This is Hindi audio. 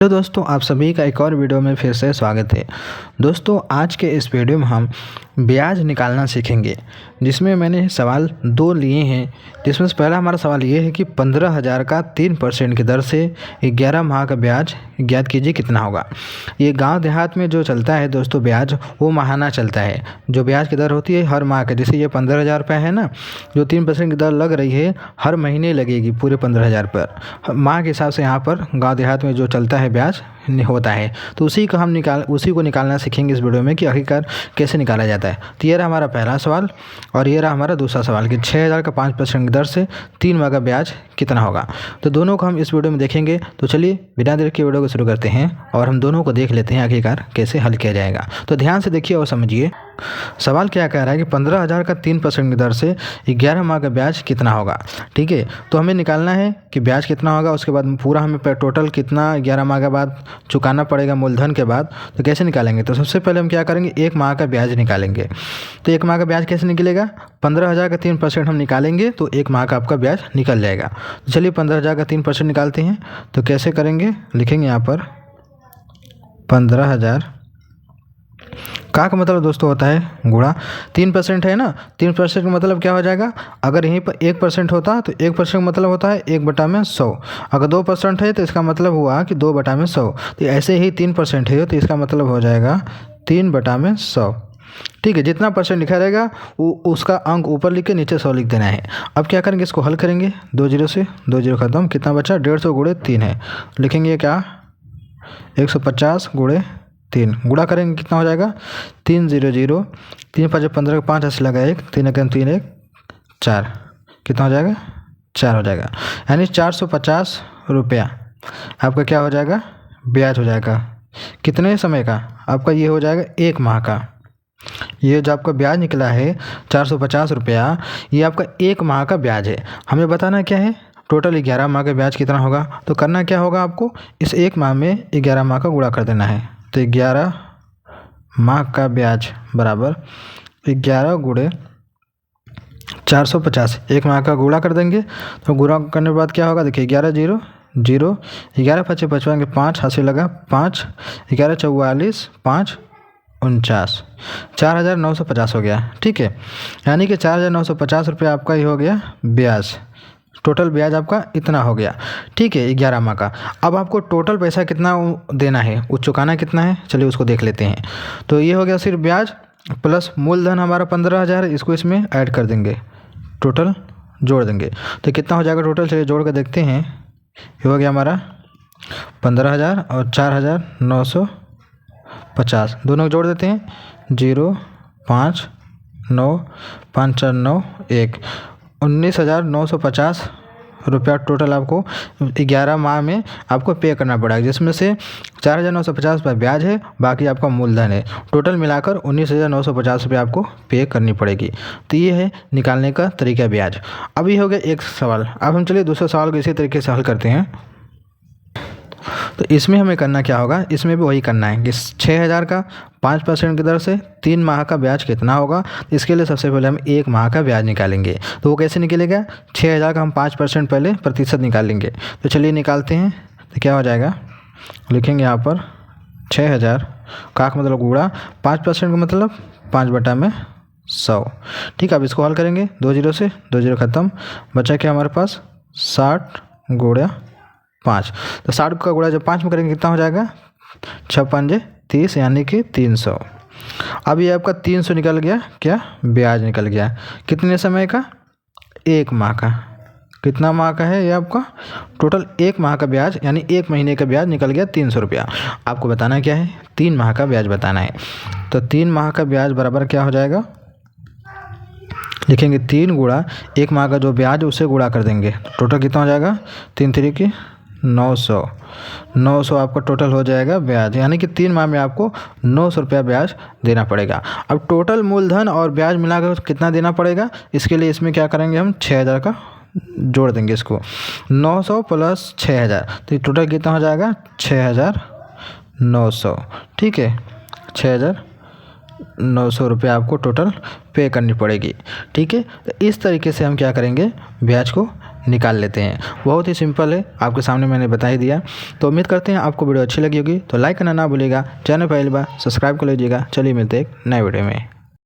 तो दोस्तों आप सभी का एक और वीडियो में फिर से स्वागत है। दोस्तों आज के इस वीडियो में हम ब्याज निकालना सीखेंगे, जिसमें मैंने सवाल दो लिए हैं। जिसमें से पहला हमारा सवाल ये है कि 15,000 का 3% की दर से 11 माह का ब्याज ज्ञात कीजिए कितना होगा। ये गांव देहात में जो चलता है दोस्तों ब्याज, वो माहाना चलता है। जो ब्याज की दर होती है हर माह का, जैसे ये 15,000 रुपये है ना, जो 3% की दर लग रही है हर महीने लगेगी पूरे 15,000 पर। माह के हिसाब से यहाँ पर गाँव देहात में जो चलता है ब्याज होता है, तो उसी को निकालना सीखेंगे इस वीडियो में कि आखिरकार कैसे निकाला जाता है। तो ये रहा हमारा पहला सवाल और ये रहा हमारा दूसरा सवाल कि 6,000 का 5% की दर से 3 माह का ब्याज कितना होगा। तो दोनों को हम इस वीडियो में देखेंगे। तो चलिए बिना देर के वीडियो को शुरू करते हैं और हम दोनों को देख लेते हैं आखिरकार कैसे हल किया जाएगा। तो ध्यान से देखिए और समझिए सवाल क्या कह रहा है कि 15,000 का 3% की दर से 11 माह का ब्याज कितना होगा। ठीक है, तो हमें निकालना है कि ब्याज कितना होगा, उसके बाद पूरा हमें टोटल कितना 11 माह के बाद चुकाना पड़ेगा मूलधन के बाद। तो कैसे निकालेंगे, तो सबसे पहले हम क्या करेंगे, 1 माह का ब्याज निकालेंगे। तो 1 माह का ब्याज कैसे निकलेगा, 15,000 का 3% हम निकालेंगे तो 1 माह का आपका ब्याज निकल जाएगा। तो चलिए 15,000 का 3% निकालते हैं। तो कैसे करेंगे, लिखेंगे यहाँ पर 15,000 का मतलब दोस्तों होता है गुणा 3% है ना। 3% का मतलब क्या हो जाएगा, अगर यहीं पर 1% होता तो 1% का मतलब होता है 1/100। अगर 2% है तो इसका मतलब हुआ कि 2/100। तो ऐसे ही 3% है तो इसका मतलब हो जाएगा 3/100। ठीक है, जितना परसेंट लिखा रहेगा वो उसका अंक ऊपर लिख के नीचे 100 लिख देना है। अब क्या करेंगे, इसको हल करेंगे। 2 0 से 2 0 खत्म, कितना बचा, 150 गुणे 3 है। लिखेंगे क्या, 150 गुणे 3 गुणा करेंगे कितना हो जाएगा, 3 0 0 3 5 15 का 5 ऐसे लगा 1 3 1 3 1 4, कितना हो जाएगा 4 हो जाएगा। यानी 450 रुपया आपका क्या हो जाएगा, ब्याज हो जाएगा। कितने समय का आपका ये हो जाएगा, 1 माह का। ये जो आपका ब्याज निकला है 450 रुपया, ये आपका 1 माह का ब्याज है। हमें बताना क्या है, टोटल 11 माह का ब्याज कितना होगा। तो करना क्या होगा, आपको इस 1 माह में 11 माह का गुणा कर देना है। तो 11 माह का ब्याज बराबर 11 गुणे 450, 1 माह का गुणा कर देंगे। तो गुणा करने के बाद क्या होगा, देखिए 11 0 0 11 5 55 के 5 हाथ से लगा 5 11 44 5 49, 4,950 हो गया। ठीक है, यानी कि 4,950 रुपया आपका ये हो गया ब्याज। टोटल ब्याज आपका इतना हो गया। ठीक है, 11 माह का। अब आपको टोटल पैसा कितना देना है, वो चुकाना कितना है, चलिए उसको देख लेते हैं। तो ये हो गया सिर्फ ब्याज प्लस मूलधन हमारा 15,000, इसको इसमें ऐड कर देंगे, टोटल जोड़ देंगे। तो कितना हो जाएगा टोटल, चलिए जोड़ कर देखते हैं। ये हो गया हमारा 15,000 और 4,950, दोनों जोड़ देते हैं। 0 5 9 5 4 9 1, 19,950 रुपया टोटल आपको 11 माह में आपको पे करना पड़ेगा, जिसमें से 4,950 रुपये ब्याज है, बाकी आपका मूलधन है। टोटल मिलाकर 19,950 रुपये आपको पे करनी पड़ेगी। तो ये है निकालने का तरीका ब्याज। अब ये हो गया एक सवाल। अब हम चलिए दूसरे सवाल को इसी तरीके से हल करते हैं। तो इसमें हमें करना क्या होगा, इसमें भी वही करना है कि 6,000 का 5% की दर से 3 माह का ब्याज कितना होगा। इसके लिए सबसे पहले हम 1 माह का ब्याज निकालेंगे। तो वो कैसे निकलेगा, 6,000 का हम 5% पहले प्रतिशत निकालेंगे। तो चलिए निकालते हैं। तो क्या हो जाएगा, लिखेंगे यहाँ पर 6,000 का मतलब गुणा 5% का मतलब 5/100। ठीक है, अब इसको हल करेंगे। 2 0 से 2 0 खत्म, बचा क्या हमारे पास 60 गुणा 5। तो 60 का गुणा जब 5 में करेंगे कितना हो जाएगा, 6 5 30, यानी कि 300। अब ये आपका 300 निकल गया, क्या ब्याज निकल गया। कितने समय का, 1 माह का। कितना माह का है ये आपका, टोटल 1 माह का ब्याज, यानी 1 महीने का ब्याज निकल गया 300 रुपया। आपको बताना क्या है, 3 माह का ब्याज बताना है। तो 3 माह का ब्याज बराबर क्या हो जाएगा, लिखेंगे 3 गुणा 1 माह का जो ब्याज उसे गुणा कर देंगे। टोटल कितना हो जाएगा, 3 3 की 900 आपका टोटल हो जाएगा ब्याज, यानी कि 3 माह में आपको 900 रुपया ब्याज देना पड़ेगा। अब टोटल मूलधन और ब्याज मिलाकर कितना देना पड़ेगा, इसके लिए इसमें क्या करेंगे, हम 6,000 का जोड़ देंगे इसको। 900 प्लस 6,000, तो टोटल कितना हो जाएगा 6,900। ठीक है, 6,900 रुपये आपको टोटल पे करनी पड़ेगी। ठीक है, तो इस तरीके से हम क्या करेंगे, ब्याज को निकाल लेते हैं। बहुत ही सिंपल है, आपके सामने मैंने बता ही दिया। तो उम्मीद करते हैं आपको वीडियो अच्छी लगी होगी। तो लाइक करना ना भूलिएगा, चैनल पहली बार सब्सक्राइब कर लीजिएगा। चलिए मिलते हैं एक नए वीडियो में।